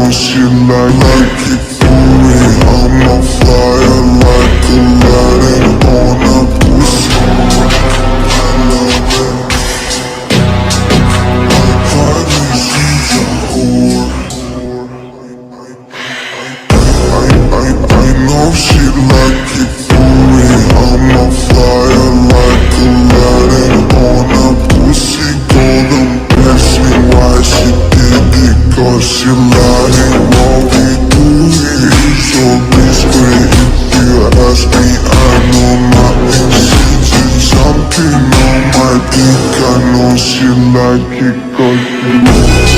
know she like it for it. I'm on fire like Aladdin on a pussy. I love it. My body, she's a whore. I know she like it for it. I'm on fire like Aladdin on a pussy. Golden blessing, why she did it? Cause she lying while we do it. So discreet, if you ask me, I know my intentions. Something on my dick, I know she like it cause she